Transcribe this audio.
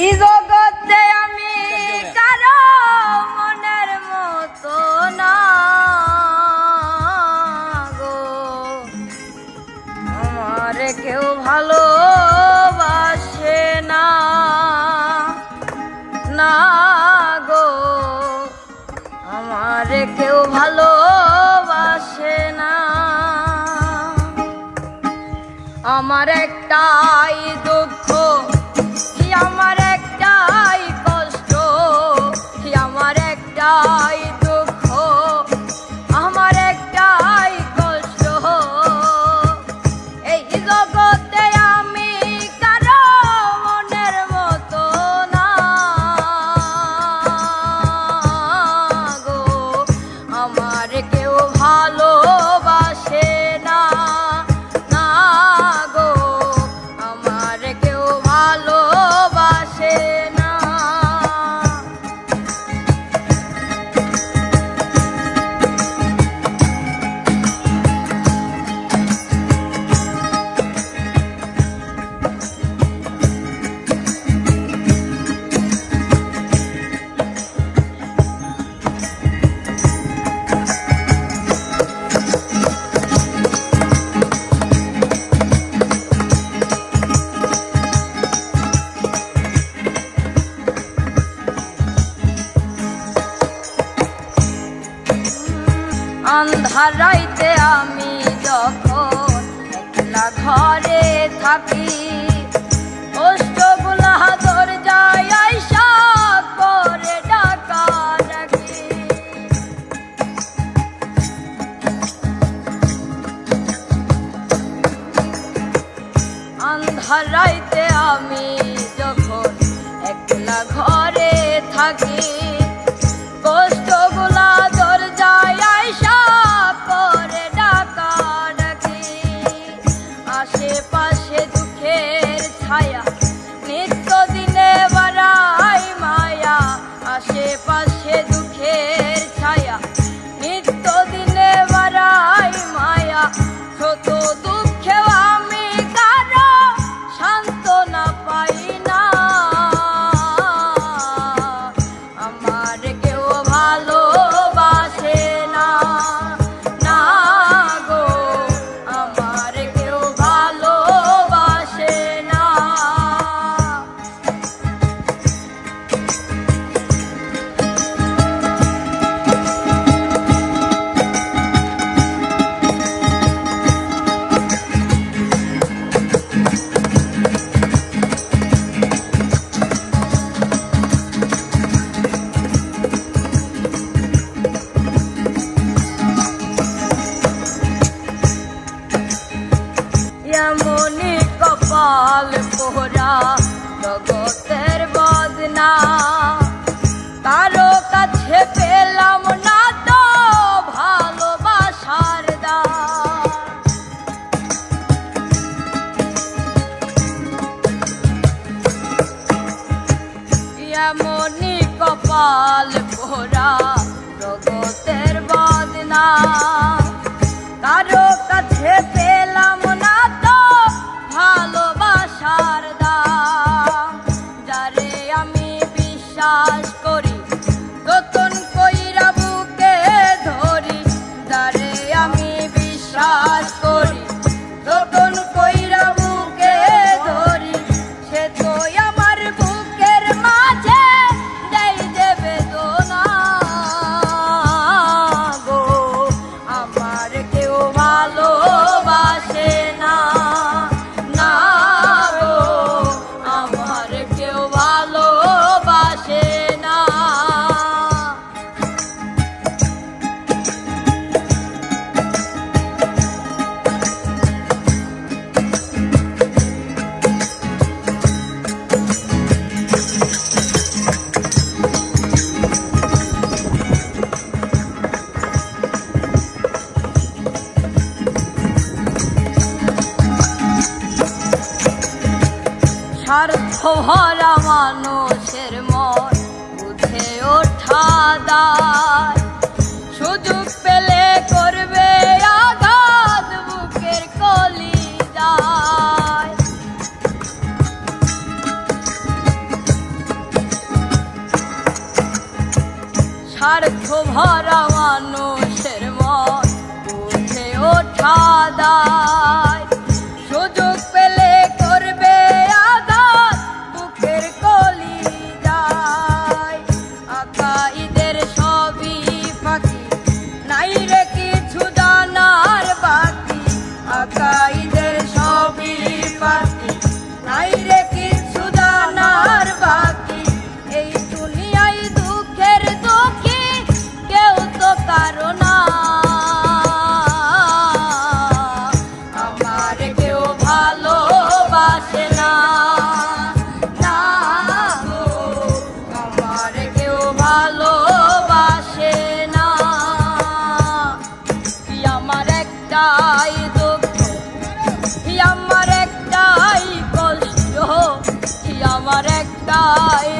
এই জগতে আমি কারো মনের মতো না গো, আমার কেউ ভালোবাসে না, না গো, আমার কেউ ভালোবাসে না। আমার একটাই দুঃখ, আমার একটাই কষ্ট, আমার একটাই দুঃখ, আমার একটাই কষ্ট। এই জগতে আমি কারো মনের মতো না গো, আমার কেউ ভালোবাসে না, না গো, আমার কেউ ভালোবাসে না। আন্ধার রাইতে আমি যখন একলা ঘরে থাকি, অষ্টগুলা দরজায় আইসা করে ডাকা ডাকি। আন্ধার রাইতে আমি যখন একলা ঘরে থাকি, কষ্টগুলা দরজায় আইসা করে ডাকা ডাকি। আশেপাশে দুঃখের ছায়া নিত্য দিনে বাড়াই মায়া, আশেপাশে দুঃখের ছায়া নিত্য দিনে বাড়াই মায়া। ছোট দুঃখেও আমি কারো সান্ত্বনা পাই না, আমার কেউ ভালোবাসে না, না গো, আমার কেউ ভালোবাসে না। এমনি কপাল পোড়া জগতের বদনা, কারো কাছে পেলাম না তো ভালোবাসার দান। এমনি কপাল পোড়া জগতের বদনা, কারো কাছে পেলাম না তো ভালোবাসার দাম। যারে আমি বিশ্বাস করি যতন কইরা বুকে ধরি, যারে আমি বিশ্বাস করি যতন কইরা বুকে ধরি, সে তো আমার বুকের মাঝে দেই যে বেদনা গো, আমার কেউ ভালোবাসে না, না গো, আমার কেউ ভালোবাসে না। স্বার্থ ভরা মানুষের মন বুঝে ওঠা দায়, সুযোগ পেলে করবে আঘাত বুকের কলি যায়। স্বার্থ ভরা মানুষের মন বুঝে ওঠা দায়, সুযোগ পেলে করবে আঘাত বুকের কলি যায়। আকাইদের সবই ফাঁকি, নাই রে কিছু জানার বাকি। আকাইদের সবই ফাঁকি, নাই রে কিছু জানার বাকি। এই দুনিয়ায় দুঃখের দুঃখী কেউ তো কারো না, আমার কেউ ভালোবাসে না, না গো, আমার কেউ ভালোবাসে না। কি আমার একটাই দুঃখ, কি আমার একটাই কষ্ট, কি আমার একটাই